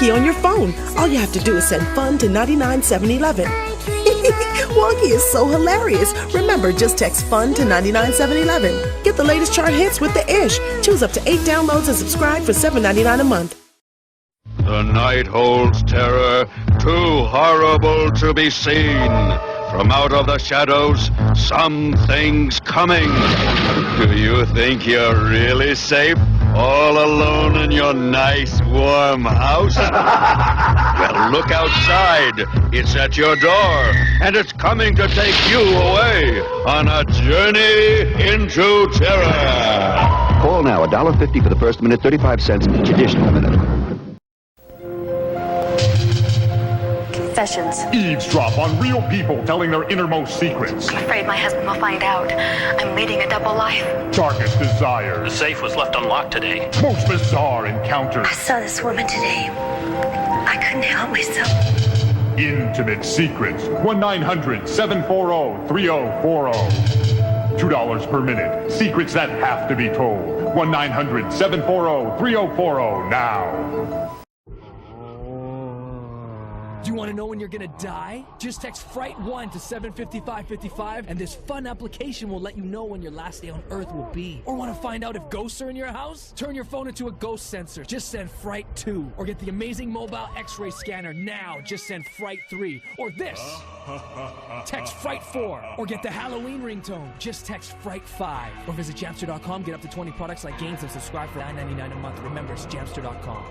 Wonky on your phone. All you have to do is send FUN to 99711. Wonky is so hilarious. Remember, just text FUN to 99711. Get the latest chart hits with the Ish. Choose up to 8 downloads and subscribe for $7.99 a month. The night holds terror, too horrible to be seen. From out of the shadows, something's coming. Do you think you're really safe, all alone in your nice, warm house? Well, look outside. It's at your door, and it's coming to take you away on a journey into terror. Call now, $1.50 for the first minute, 35 cents each additional minute. Confessions. Eavesdrop on real people telling their innermost secrets. I'm afraid my husband will find out. I'm leading a double life. Darkest desires. The safe was left unlocked today. Most bizarre encounters. I saw this woman today. I couldn't help myself. Intimate secrets. 1-900-740-3040. $2 per minute. Secrets that have to be told. 1-900-740-3040 now. Do you want to know when you're gonna die? Just text FRIGHT1 to 75555 and this fun application will let you know when your last day on Earth will be. Or want to find out if ghosts are in your house? Turn your phone into a ghost sensor. Just send FRIGHT2. Or get the amazing mobile X-ray scanner now. Just send FRIGHT3. Or this. Text FRIGHT4. Or get the Halloween ringtone. Just text FRIGHT5. Or visit Jamster.com, get up to 20 products like games and subscribe for $9.99 a month. Remember, it's Jamster.com.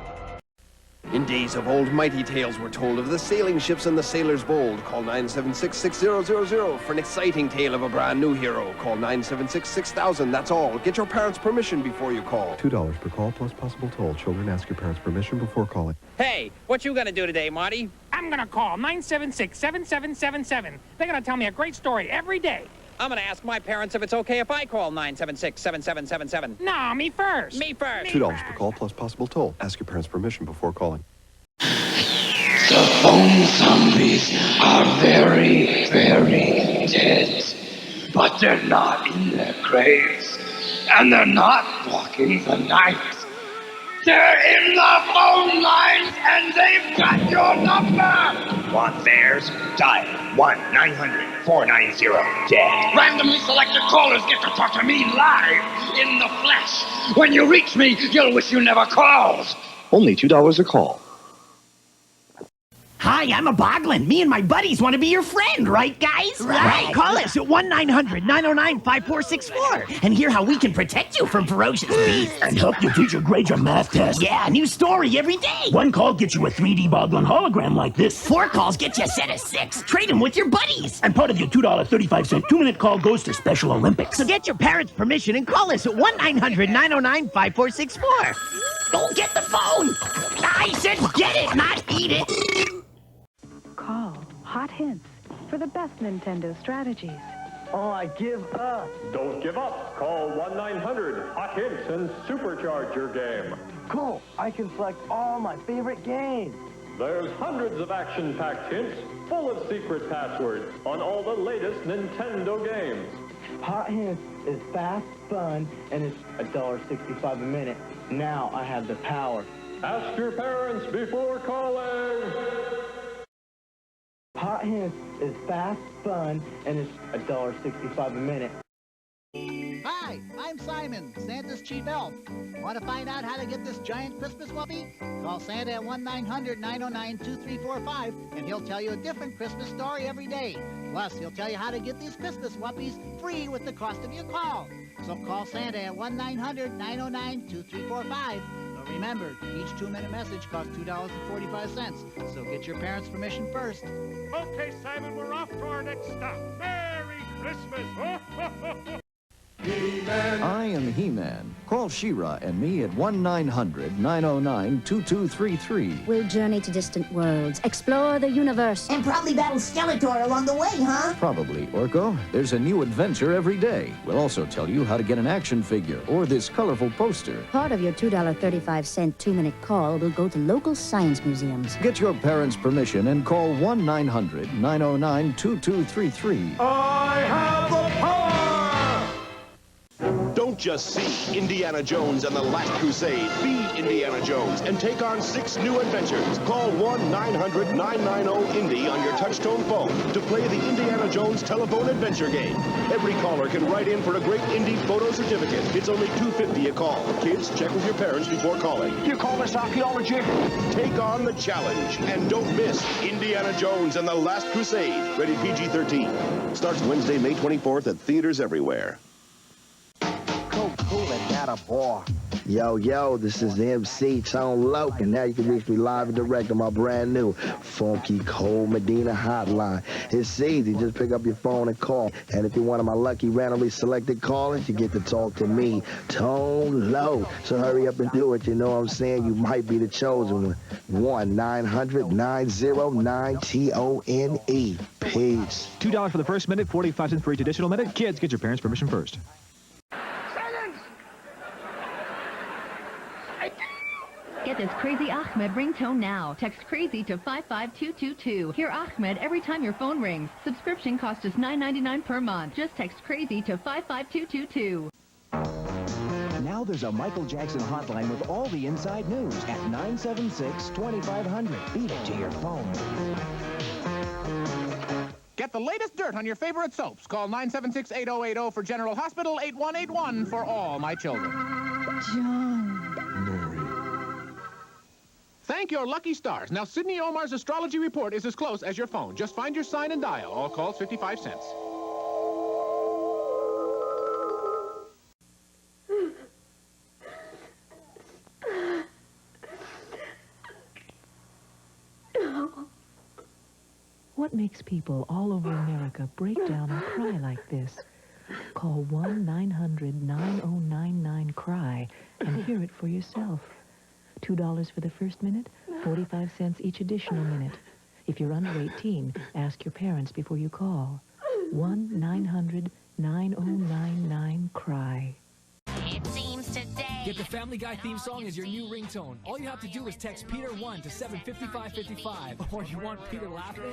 In days of old, mighty tales were told of the sailing ships and the sailors bold. Call 976-6000 for an exciting tale of a brand new hero. Call 976-6000, that's all. Get your parents' permission before you call. $2 per call plus possible toll. Children, ask your parents' permission before calling. Hey, what you gonna do today, Marty? I'm gonna call 976-7777. They're gonna tell me a great story every day. I'm gonna ask my parents if it's okay if I call 976-7777. No, me first. Me first. $2 per call plus possible toll. Ask your parents' permission before calling. The phone zombies are very, very dead. But they're not in their graves. And they're not walking the night. They're in the phone lines and they've got your number! Want theirs? Dial 1-900-490-DEAD. Randomly selected callers get to talk to me live, in the flesh. When you reach me, you'll wish you never called. Only $2 a call. Hi, I'm a Boglin. Me and my buddies want to be your friend, right, guys? Right. Call us at 1-900-909-5464 and hear how we can protect you from ferocious beasts. And help your teacher grade your math test. Yeah, new story every day. One call gets you a 3D Boglin hologram like this. 4 calls get you a set of 6. Trade them with your buddies. And part of your $2.35 2-minute call goes to Special Olympics. So get your parents' permission and call us at 1-900-909-5464. Go get the phone. I said get it, not eat it. Call Hot Hints for the best Nintendo strategies. Oh, I give up. Don't give up. Call 1-900-HOT-HINTS and supercharge your game. Cool. I can select all my favorite games. There's hundreds of action-packed hints full of secret passwords on all the latest Nintendo games. Hot Hints is fast, fun, and it's $1.65 a minute. Now I have the power. Ask your parents before calling. Hot Hints is fast, fun, and it's $1.65 a minute. Hi, I'm Simon, Santa's chief elf. Want to find out how to get this giant Christmas whoopee? Call Santa at 1-900-909-2345 and he'll tell you a different Christmas story every day. Plus, he'll tell you how to get these Christmas whoopies free with the cost of your call. So call Santa at 1-900-909-2345. Remember, each 2-minute message costs $2.45, so get your parents' permission first. Okay, Simon, we're off to our next stop. Merry Christmas! I am He-Man. Call She-Ra and me at 1-900-909-2233. We'll journey to distant worlds, explore the universe. And probably battle Skeletor along the way, huh? Probably, Orko. There's a new adventure every day. We'll also tell you how to get an action figure or this colorful poster. Part of your $2.35 2-minute call will go to local science museums. Get your parents' permission and call 1-900-909-2233. I have the power! Don't just see Indiana Jones and the Last Crusade. Be Indiana Jones and take on 6 new adventures. Call 1-900-990-INDY on your touch-tone phone to play the Indiana Jones telephone adventure game. Every caller can write in for a great Indy photo certificate. It's only $2.50 a call. Kids, check with your parents before calling. You call this archaeology? Take on the challenge and don't miss Indiana Jones and the Last Crusade. Rated PG-13. Starts Wednesday, May 24th at theaters everywhere. Cool and not a bar. Yo, this is MC Tone Loc, and now you can reach me live and direct on my brand new Funky Cold Medina hotline. It's easy, just pick up your phone and call. And if you're one of my lucky randomly selected callers, you get to talk to me, Tone Loc. So hurry up and do it, you know what I'm saying? You might be the chosen one. 1-900-909-TONE. Peace. $2 for the first minute, 45 cents for each additional minute. Kids, get your parents' permission first. Get this Crazy Ahmed ringtone now. Text CRAZY to 55222. Hear Ahmed every time your phone rings. Subscription costs us $9.99 per month. Just text CRAZY to 55222. Now there's a Michael Jackson hotline with all the inside news at 976-2500. Beat it to your phone. Get the latest dirt on your favorite soaps. Call 976-8080 for General Hospital, 8181 for all my children. John. Thank your lucky stars. Now, Sydney Omar's astrology report is as close as your phone. Just find your sign and dial. All calls 55 cents. What makes people all over America break down and cry like this? Call 1-900-9099-CRY and hear it for yourself. $2 for the first minute, 45 cents each additional minute. If you're under 18, ask your parents before you call. 1-900-9099-CRY. It seems today. Get the Family Guy theme song as your new ringtone. All you have to do is text Peter1 to 75555. Or you want Peter laughing?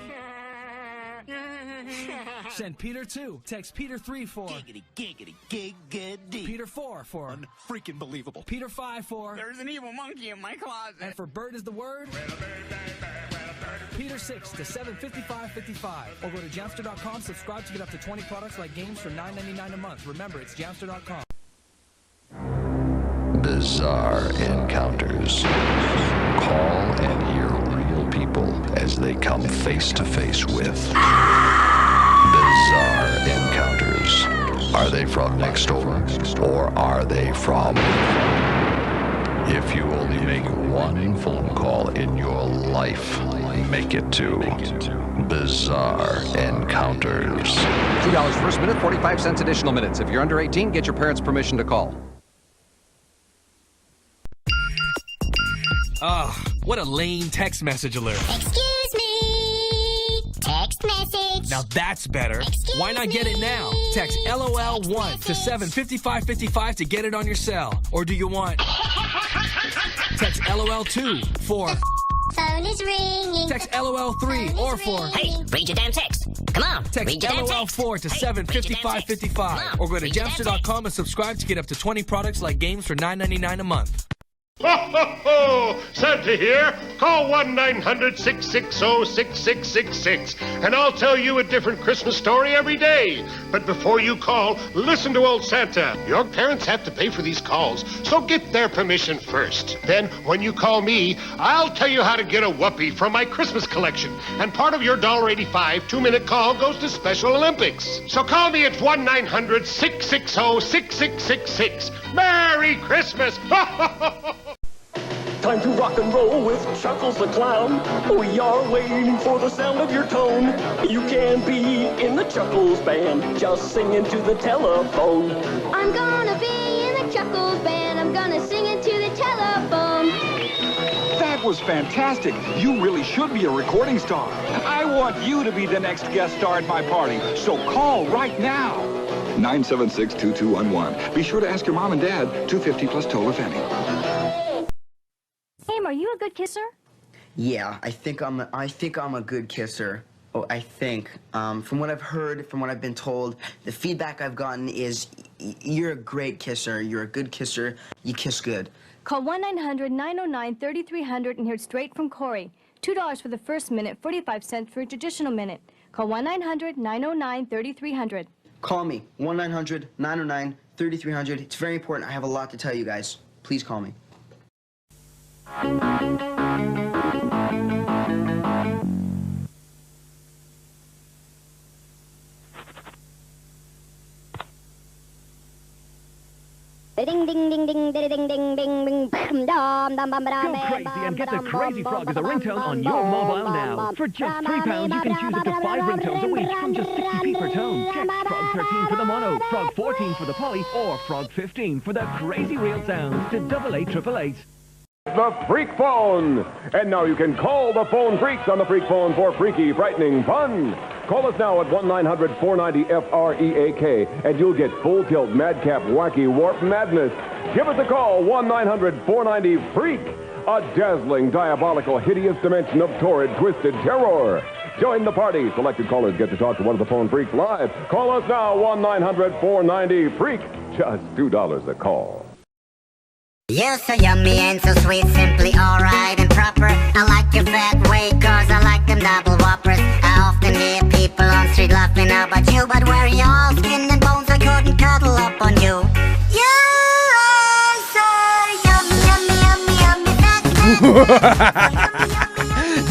Send Peter 2. Text Peter 3 for Giggity, giggity, giggity. Peter 4 for Unfreaking believable. Peter 5 for There's an evil monkey in my closet. And for bird is the word. Peter 6 to 75555. Or go to Jamster.com, subscribe to get up to 20 products like games for $9.99 a month. Remember, it's Jamster.com. Bizarre encounters. Call and hear real people as they come face to face with bizarre encounters. Are they from next door, or are they from? If you only make one phone call in your life, make it to Bizarre Encounters. $2 first minute, 45 cents additional minutes. If you're under 18, get your parents' permission to call. What a lame text message alert. Excuse me. Text message. Now that's better. Why not get it now? Text LOL1 to 75555 to get it on your cell. Or do you want... Text LOL2 for... Phone is ringing. Text LOL3 or for... Hey, read your damn text. Come on, text read your damn text. LOL4 to 75555. Or go to Jamster.com and subscribe to get up to 20 products like games for $9.99 a month. Ho, ho, ho! Santa here. Call 1-900-660-6666, and I'll tell you a different Christmas story every day. But before you call, listen to old Santa. Your parents have to pay for these calls, so get their permission first. Then, when you call me, I'll tell you how to get a whoopee from my Christmas collection. And part of your $1.85 2-minute call goes to Special Olympics. So call me at 1-900-660-6666. Merry Christmas! Time to rock and roll with Chuckles the Clown. We are waiting for the sound of your tone. You can be in the Chuckles Band, just sing into the telephone. I'm gonna be in the Chuckles Band. I'm gonna sing into the telephone. That was fantastic. You really should be a recording star. I want you to be the next guest star at my party, so call right now. 976-2211. Be sure to ask your mom and dad. $2.50 plus toll if any. Are you a good kisser? Yeah, I think I'm a good kisser. Oh, I think. From what I've heard, from what I've been told, the feedback I've gotten is You're a great kisser. You're a good kisser. You kiss good. Call 1-900-909-3300 and hear it straight from Corey. $2 for the first minute, 45 cents for each additional minute. Call 1-900-909-3300. Call me, 1-900-909-3300. It's very important. I have a lot to tell you guys. Please call me. Ding ding ding ding ding ding ding ding ding. Go crazy and get the Crazy Frog as a ringtone on your mobile now. For just £3, you can choose up to 5 ringtones a week from just 60p per tone. Text Frog 13 for the mono, Frog 14 for the poly, or Frog 15 for the crazy real sounds to 88888. The Freak Phone. And now you can call the phone freaks on the Freak Phone for freaky, frightening fun. Call us now at 1-900-490-FREAK, and you'll get full tilt, madcap, wacky, warp madness. Give us a call, 1-900-490-FREAK, a dazzling, diabolical, hideous dimension of torrid, twisted terror. Join the party. Selected callers get to talk to one of the phone freaks live. Call us now, 1-900-490-FREAK. Just $2 a call. You're so yummy and so sweet, simply alright and proper. I like your fat way, cause I like them double whoppers. I often hear people on the street laughing about you, but where you're all skin and bones, I couldn't cuddle up on you. You are so yummy,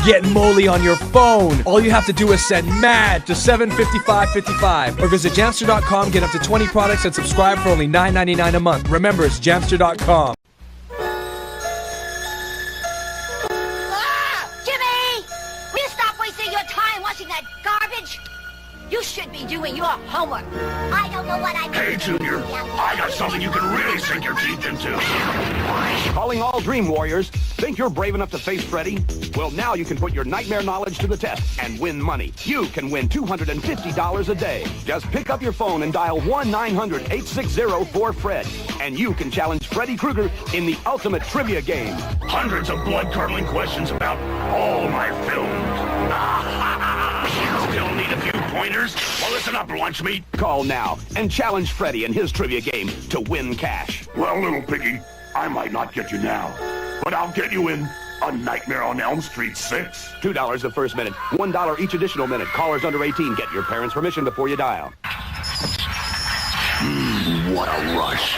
Get Moley on your phone. All you have to do is send MAD to 75555 or visit Jamster.com, get up to 20 products and subscribe for only $9.99 a month. Remember, it's Jamster.com. You should be doing your homework. I don't know what I'm doing. Hey, Junior, I got something you can really sink your teeth into. Calling all Dream Warriors. Think you're brave enough to face Freddy? Well, now you can put your nightmare knowledge to the test and win money. You can win $250 a day. Just pick up your phone and dial 1-900-860-4FRED. And you can challenge Freddy Krueger in the ultimate trivia game. Hundreds of blood-curdling questions about all my films. Still need a few pointers? Well, listen up, lunch meat. Call now and challenge Freddy in his trivia game to win cash. Well, little piggy, I might not get you now, but I'll get you in A Nightmare on Elm Street 6. $2 the first minute, $1 each additional minute. Callers under 18 get your parents' permission before you dial. What a rush.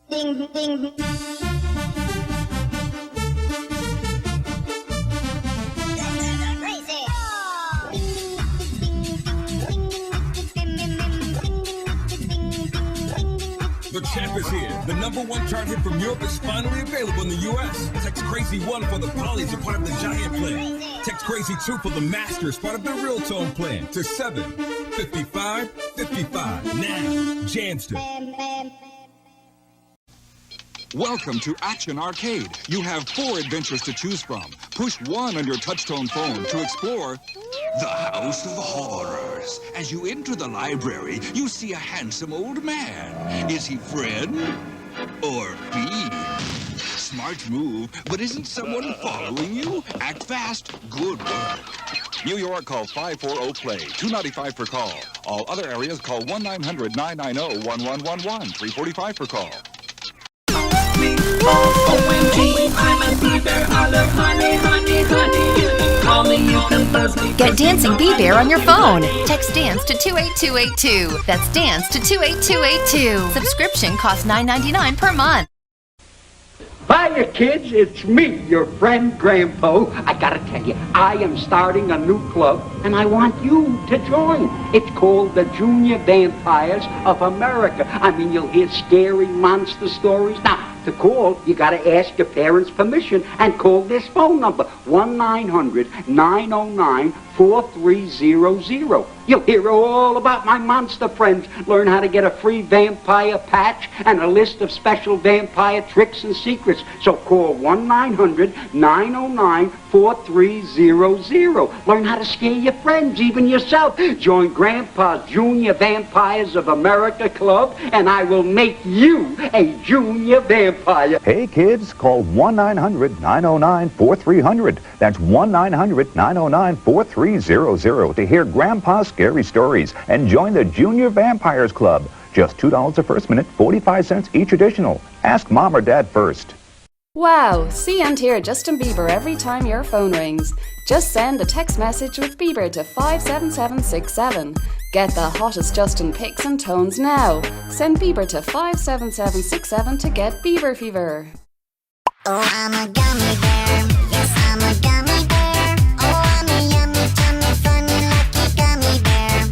Ding ding. The champ is here. The #1 chart hit from Europe is finally available in the U.S. Text Crazy 1 for the Polys, a part of the Giant plan. Text Crazy 2 for the Masters, part of the Real Tone plan, to 75555. Now, Jamster. Welcome to Action Arcade. You have 4 adventures to choose from. Push 1 on your touchtone phone to explore the House of Horrors. As you enter the library, you see a handsome old man. Is he Fred or fiend? Smart move, but isn't someone following you? Act fast. Good work. New York, call 540-PLAY, $2.95 per call. All other areas, call 1-900-990-1111, $3.45 per call. OMG, I'm a bee-bear. I love honey, honey, honey. You can call me, you can buzz me. Get Dancing Bee-Bear on your phone. Text DANCE to 28282. That's DANCE to 28282. Subscription costs $9.99 per month. Hiya, kids. It's me, your friend Grandpa. I gotta tell you, I am starting a new club, and I want you to join. It's called the Junior Vampires of America. I mean, you'll hear scary monster stories. Now, to call, you gotta ask your parents' permission and call this phone number, 1-900-909-4300. You'll hear all about my monster friends, learn how to get a free vampire patch and a list of special vampire tricks and secrets. So call 1-900-909-4300. Learn how to scare your friends, even yourself. Join Grandpa's Junior Vampires of America Club, and I will make you a junior vampire. vampire. Hey kids, call 1-900-909-4300. That's 1-900-909-4300 to hear Grandpa's scary stories and join the Junior Vampires Club. Just $2 the first minute, 45 cents each additional. Ask Mom or Dad first. Wow, see and hear Justin Bieber every time your phone rings. Just send a text message with Bieber to 57767. Get the hottest Justin pics and tones now. Send Bieber to 57767 to get Bieber fever. Oh, I'm a gummy bear. Yes, I'm a gummy bear. Oh, I'm a yummy, tummy, funny, lucky gummy bear.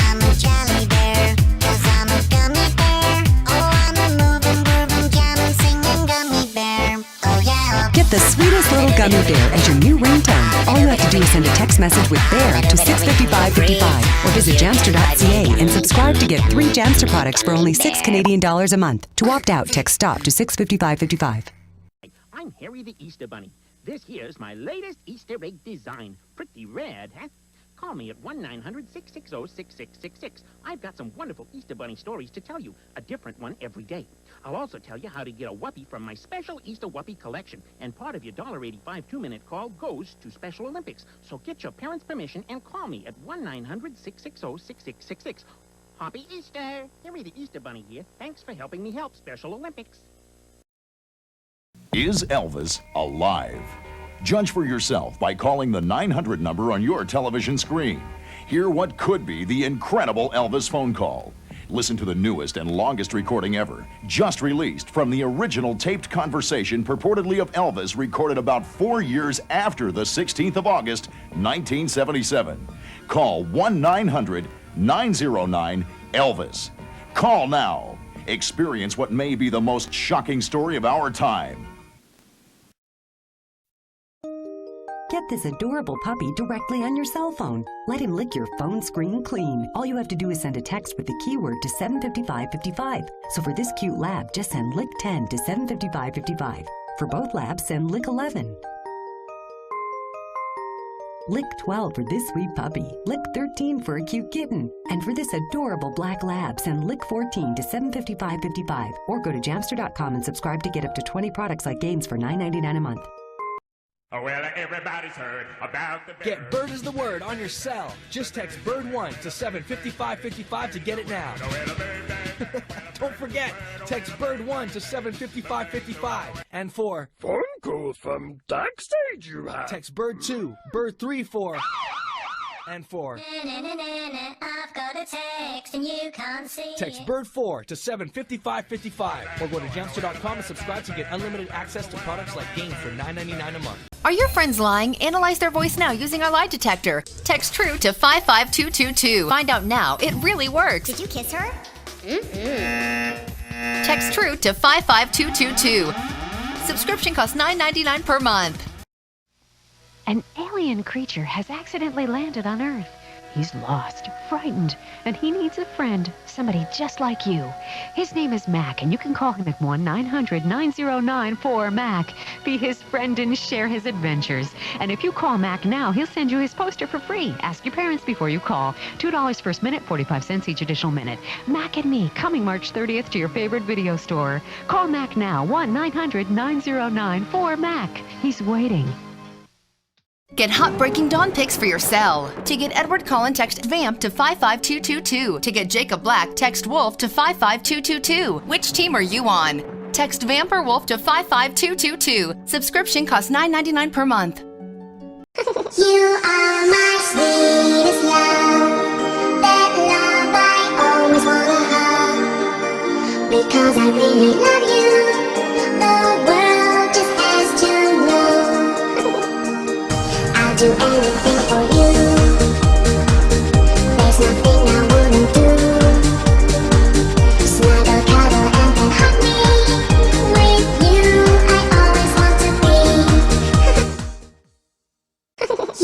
I'm a jelly bear, 'cause I'm a gummy bear. Oh, I'm a moving, grooving, jamming, singing gummy bear. Oh, yeah. Get the sweetest little gummy bear as your new ringtone. All you have to do is send a text message with bear to 65555 or visit jamster.ca and subscribe to get 3 Jamster products for only $6 Canadian a month. To opt out, text STOP to 65555. I'm Harry the Easter Bunny. This here's my latest Easter egg design. Pretty rad, huh? Call me at 1-900-660-6666. I've got some wonderful Easter Bunny stories to tell you, a different one every day. I'll also tell you how to get a Whoopie from my special Easter Whoopie collection, and part of your $1.85 2-minute call goes to Special Olympics. So get your parents' permission and call me at 1-900-660-6666. Happy Easter! Harry the Easter Bunny here. Thanks for helping me help Special Olympics. Is Elvis alive? Judge for yourself by calling the 900 number on your television screen. Hear what could be the incredible Elvis phone call. Listen to the newest and longest recording ever, just released from the original taped conversation purportedly of Elvis recorded about 4 years after the 16th of August, 1977. Call 1-900-909-ELVIS. Call now. Experience what may be the most shocking story of our time. Get this adorable puppy directly on your cell phone. Let him lick your phone screen clean. All you have to do is send a text with the keyword to 75555. So for this cute lab, just send lick 10 to 75555. For both labs, send lick 11. Lick 12 for this sweet puppy. Lick 13 for a cute kitten. And for this adorable black lab, send lick 14 to 75555. Or go to jamster.com and subscribe to get up to 20 products like games for $9.99 a month. Oh, well, everybody's heard about the bird. Get Bird is the word on your cell. Just text Bird1 to 75555 to get it now. Don't forget, text Bird1 to 75555. And for phone calls from backstage you have. Text Bird2, Bird3 for and for I've got a text and you can't see. Text Bird4 to 75555 or go to jamster.com and subscribe to get unlimited access to products like games for $9.99 a month. Are your friends lying? Analyze their voice now using our lie detector. Text TRUE to 55222. Find out now it really works. Did you kiss her? Text TRUE to 55222. Subscription costs $9.99 per month. An alien creature has accidentally landed on Earth. He's lost, frightened, and he needs a friend, somebody just like you. His name is Mac, and you can call him at 1-900-909-4MAC. Be his friend and share his adventures. And if you call Mac now, he'll send you his poster for free. Ask your parents before you call. $2 first minute, 45 cents each additional minute. Mac and Me, coming March 30th to your favorite video store. Call Mac now, 1-900-909-4MAC. He's waiting. Get hot breaking dawn pics for your cell. To get Edward Cullen, text VAMP to 55222. To get Jacob Black, text Wolf to 55222. Which team are you on? Text VAMP or Wolf to 55222. Subscription costs $9.99 per month. You are my sweetest love. That love I always wanna have. Because I really love you. The world just has to know. I'll do anything for you. There's nothing I wouldn't do. Snuggle, cuddle, and then hug me. With you, I always want to be.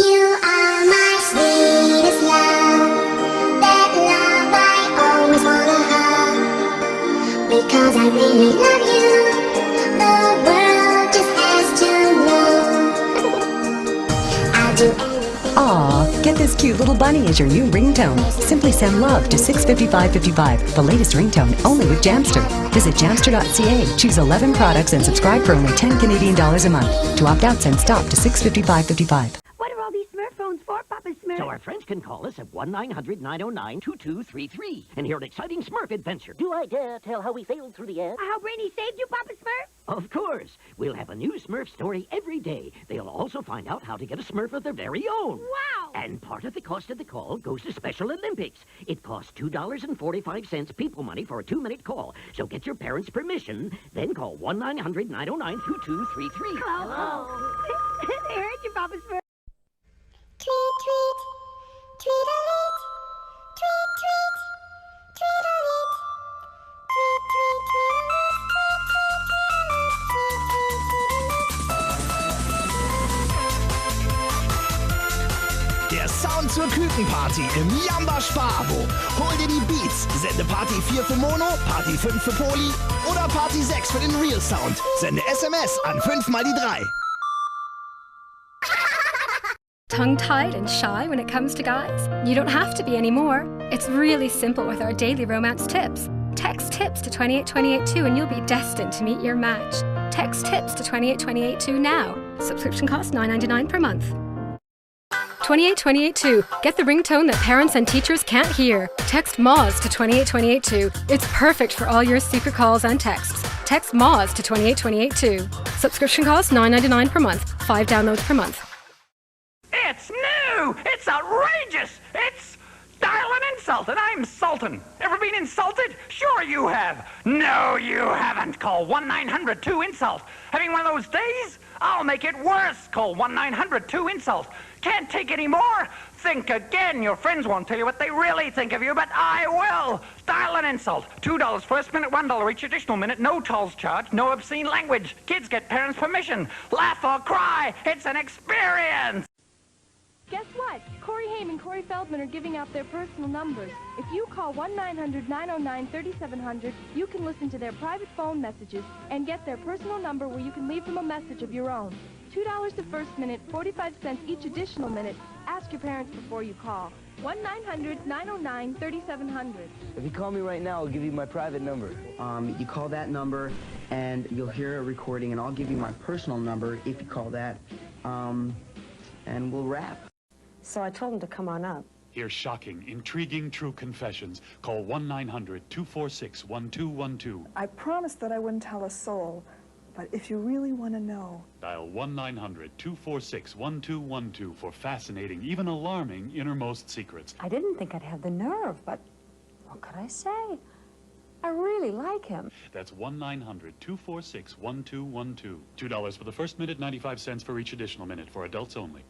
You are my sweetest love. That love I always wanna have. Because I really love you. The world just has to know. I'll do anything. Aw, get this cute little bunny as your new ringtone. Simply send love to 65555. The latest ringtone only with Jamster. Visit jamster.ca, choose 11 products, and subscribe for only 10 Canadian dollars a month. To opt out, send stop to 65555. What are all these Smurf phones for, Papa Smurf? So our friends can call us at 1-900-909-2233 and hear an exciting Smurf adventure. Do I dare tell how we sailed through the air? How Brainy saved you, Papa Smurf? Of course. We'll have a new Smurf story every day. They'll also find out how to get a Smurf of their very own. Wow! And part of the cost of the call goes to Special Olympics. It costs $2.45 people money for a 2-minute call. So get your parents' permission, then call 1-900-909-2233. Hello. They heard you, Papa Smurf. Tweet, tweet, tweet-a-leet, tweet, tweet, tweet-a-leet, tweet, tweet, tweet-a-leet, tweet, tweet, tweet-a-leet. Der Sound zur Kükenparty im Jamba Sparabo. Hol dir die Beats. Sende Party 4 für Mono, Party 5 für Poli oder Party 6 für den Real Sound. Sende SMS an 5 mal die 3. Tongue-tied and shy when it comes to guys? You don't have to be anymore. It's really simple with our daily romance tips. Text TIPS to 28282 and you'll be destined to meet your match. Text TIPS to 28282 now. Subscription cost $9.99 per month. 28282. Get the ringtone that parents and teachers can't hear. Text Moz to 28282. It's perfect for all your secret calls and texts. Text Moz to 28282. Subscription cost $9.99 per month. 5 downloads per month. It's new! It's outrageous! It's Dial an Insult, and I'm Sultan. Ever been insulted? Sure you have. No, you haven't. Call 1-900-2-INSULT. Having one of those days? I'll make it worse. Call 1-900-2-INSULT. Can't take any more? Think again. Your friends won't tell you what they really think of you, but I will. Dial an Insult. $2 first minute, $1 each additional minute. No tolls charged, no obscene language. Kids get parents' permission. Laugh or cry. It's an experience. Guess what? Corey Haim and Corey Feldman are giving out their personal numbers. If you call 1-900-909-3700, you can listen to their private phone messages and get their personal number where you can leave them a message of your own. $2 the first minute, 45 cents each additional minute. Ask your parents before you call. 1-900-909-3700. If you call me right now, I'll give you my private number. You call that number, and you'll hear a recording, and I'll give you my personal number if you call that, and we'll wrap. So I told him to come on up. Hear shocking, intriguing, true confessions. Call 1-900-246-1212. I promised that I wouldn't tell a soul, but if you really want to know... Dial 1-900-246-1212 for fascinating, even alarming, innermost secrets. I didn't think I'd have the nerve, but what could I say? I really like him. That's 1-900-246-1212. $2 for the first minute, 95 cents for each additional minute, for adults only.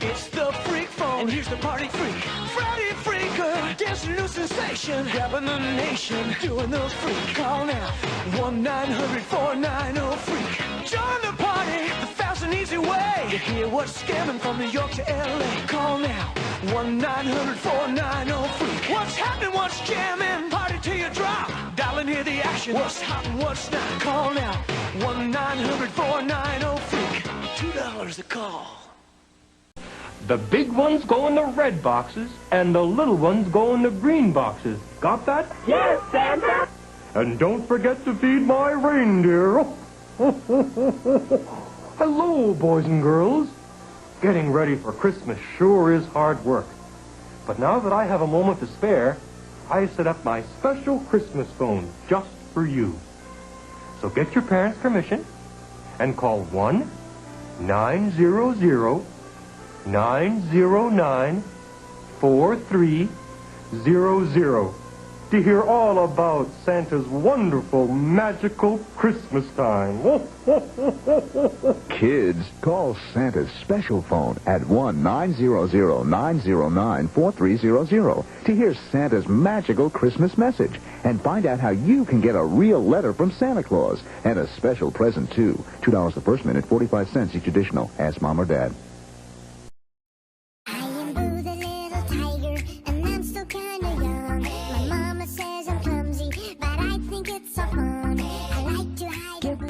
It's the freak phone, and here's the party freak. Friday Freaker, dancing a new sensation, grabbing the nation, doing the freak. Call now, 1-900-490-FREAK. Join the party, the fast and easy way to hear what's scamming from New York to LA. Call now, 1-900-490-FREAK. What's happening, what's jamming, party till you drop. Dial and hear the action, what's hot and what's not. Call now, 1-900-490-FREAK. $2 a call. The big ones go in the red boxes, and the little ones go in the green boxes. Got that? Yes, Santa! And don't forget to feed my reindeer. Hello, boys and girls. Getting ready for Christmas sure is hard work. But now that I have a moment to spare, I set up my special Christmas phone just for you. So get your parents' permission and call 1-900-909-4300 to hear all about Santa's wonderful, magical Christmas time. Kids, call Santa's special phone at 1-900-909-4300 to hear Santa's magical Christmas message and find out how you can get a real letter from Santa Claus and a special present, too. $2 the first minute, 45 cents each additional. Ask Mom or Dad.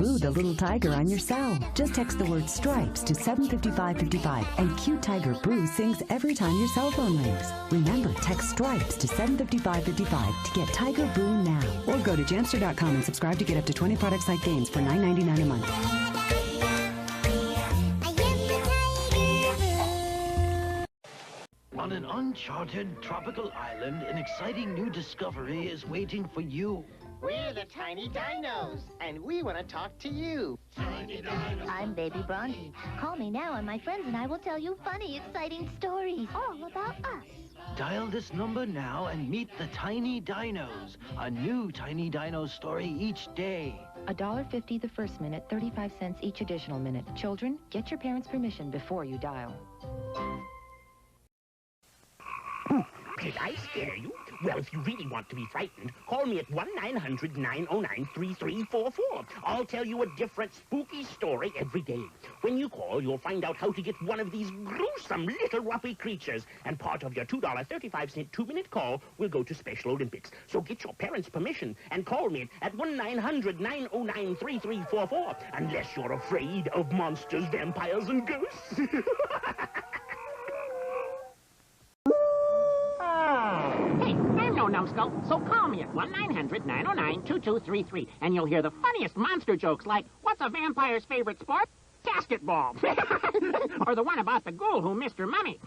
Boo the little tiger on your cell. Just text the word stripes to 75555 and cute Tiger Boo sings every time your cell phone rings. Remember, text stripes to 75555 to get Tiger Boo now. Or go to Jamster.com and subscribe to get up to 20 products like games for $9.99 a month. On an uncharted tropical island, an exciting new discovery is waiting for you. We're the Tiny Dinos, and we want to talk to you. Tiny Dinos. I'm Baby Bronte. Call me now, and my friends and I will tell you funny, exciting stories all about us. Dial this number now and meet the Tiny Dinos. A new Tiny Dino story each day. $1.50 the first minute, 35 cents each additional minute. Children, get your parents' permission before you dial. Did I scare you? Well, if you really want to be frightened, call me at 1-900-909-3344. I'll tell you a different spooky story every day. When you call, you'll find out how to get one of these gruesome little ruffy creatures, and part of your $2.35 2-minute call will go to Special Olympics. So get your parents' permission and call me at 1-900-909-3344, unless you're afraid of monsters, vampires, and ghosts. Hey, I'm no numbskull, so call me at 1-900-909-2233, and you'll hear the funniest monster jokes like, what's a vampire's favorite sport? Basketball. Or the one about the ghoul who missed her mummy.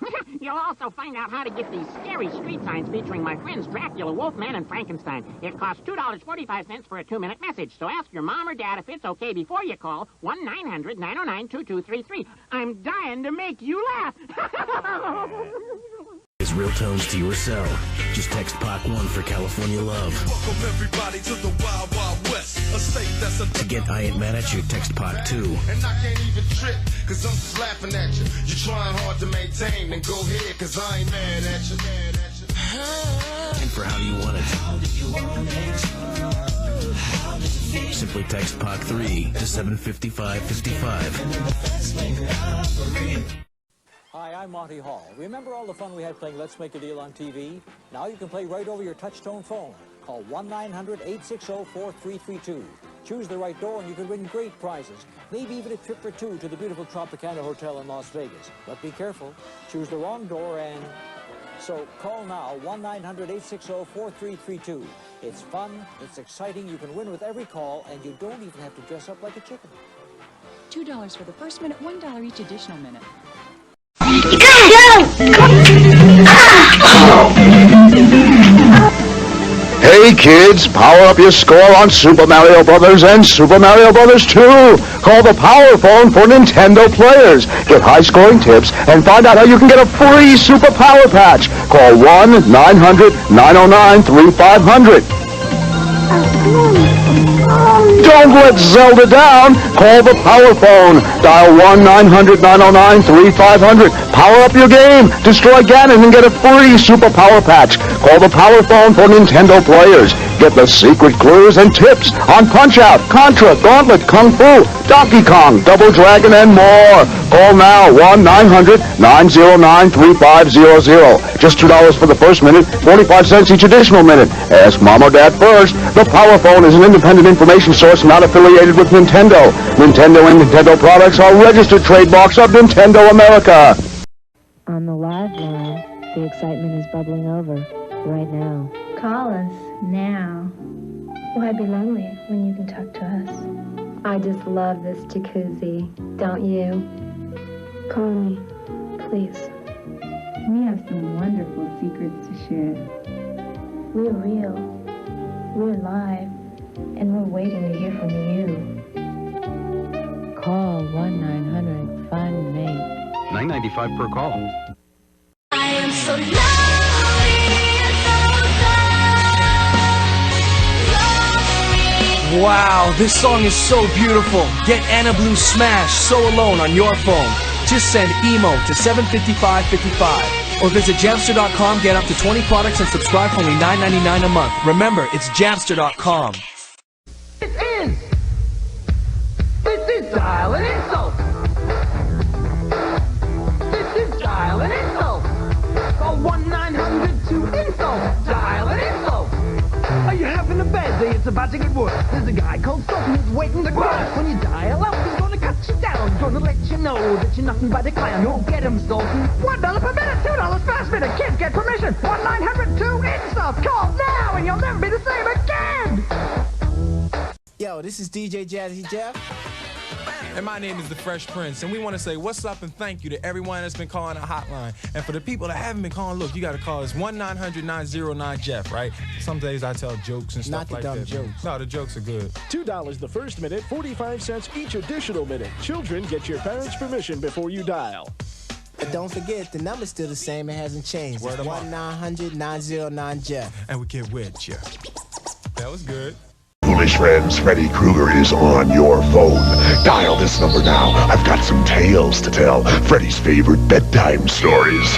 You'll also find out how to get these scary street signs featuring my friends Dracula, Wolfman, and Frankenstein. It costs $2.45 for a 2-minute message, so ask your mom or dad if it's okay before you call 1-900-909-2233. I'm dying to make you laugh. Is real tones to your cell. Just text POC1 for California Love. Welcome everybody to the Wild Wild West. A state that's a... To get I Ain't Mad At You, text POC2. And I can't even trip, cause I'm just laughing at you. You're trying hard to maintain, then go ahead, cause I ain't mad at you. And for How Do You Want It? Simply text POC3 to 75555. Hi, I'm Monty Hall. Remember all the fun we had playing Let's Make a Deal on TV? Now you can play right over your touch-tone phone. Call 1-900-860-4332. Choose the right door and you can win great prizes. Maybe even a trip or two to the beautiful Tropicana Hotel in Las Vegas. But be careful. Choose the wrong door and... So call now, 1-900-860-4332. It's fun, it's exciting, you can win with every call, and you don't even have to dress up like a chicken. $2 for the first minute, $1 each additional minute. Hey kids, power up your score on Super Mario Brothers and Super Mario Brothers 2. Call the Power Phone for Nintendo players. Get high-scoring tips and find out how you can get a free Super Power Patch. Call 1-900-909-3500. Don't let Zelda down. Call the Power Phone. Dial 1-900-909-3500. Power up your game. Destroy Ganon and get a free Super Power Patch. Call the Power Phone for Nintendo players. Get the secret clues and tips on Punch-Out, Contra, Gauntlet, Kung Fu, Donkey Kong, Double Dragon, and more. Call now, 1-900-909-3500. Just $2 for the first minute, 45 cents each additional minute. Ask Mom or Dad first. The Power Phone is an independent information source not affiliated with Nintendo. Nintendo and Nintendo products are registered trademarks of Nintendo America. On the live line, the excitement is bubbling over right now. Call us now. Why be lonely when you can talk to us? I just love this jacuzzi, don't you? Call me, please. We have some wonderful secrets to share. We're real, we're live, and we're waiting to hear from you. Call 1-900-FIND-MATE. $9.95 per call. I am so lonely and so Wow, this song is so beautiful. Get Anna Blue Smash So Alone on your phone. Just send emo to 75555. Or visit Jamster.com, get up to 20 products, and subscribe for only $9.99 a month. Remember, it's Jamster.com. This is Dial an Insult. This is Dial an Insult. Call 1-900-2-INSULT. Dial an Insult. Are you having a bad day at it's about to get worse. There's a guy called Sultan who's waiting to burst. When you dial up, he's gonna cut you down. He's gonna let you know that you're nothing but a clown. Go get him, Sultan. $1 per minute, $2 fast minute. Kids get permission. 1-900-2-INSULT. Call now and you'll never be the same again. Yo, this is DJ Jazzy Jeff. And my name is The Fresh Prince, and we want to say what's up and thank you to everyone that's been calling our hotline. And for the people that haven't been calling, look, you got to call us 1-900-909-JEFF, right? Some days I tell jokes and stuff like that. Not the dumb jokes. No, the jokes are good. $2 the first minute, 45 cents each additional minute. Children, get your parents' permission before you dial. But don't forget, the number's still the same. It hasn't changed. It's 1-900-909-JEFF. And we get with you. That was good. Foolish friends, Freddy Krueger is on your phone. Dial this number now. I've got some tales to tell. Freddy's favorite bedtime stories.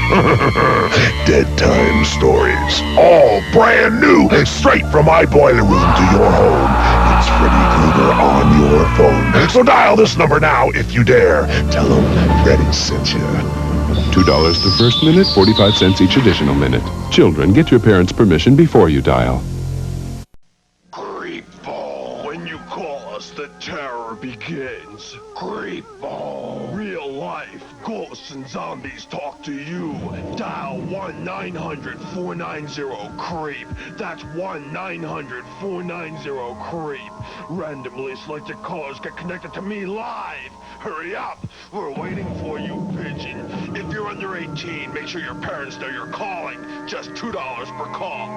Dead time stories. All brand new. Straight from my boiler room to your home. It's Freddy Krueger on your phone. So dial this number now if you dare. Tell him Freddy sent you. $2 the first minute, 45 cents each additional minute. Children, get your parents' permission before you dial. When you call us, the terror begins. Creepball. Real life. Ghosts and zombies talk to you. Dial 1-900-490-CREEP. That's 1-900-490-CREEP. Randomly selected callers get connected to me live. Hurry up. We're waiting for you, pigeon. If you're under 18, make sure your parents know you're calling. Just $2 per call.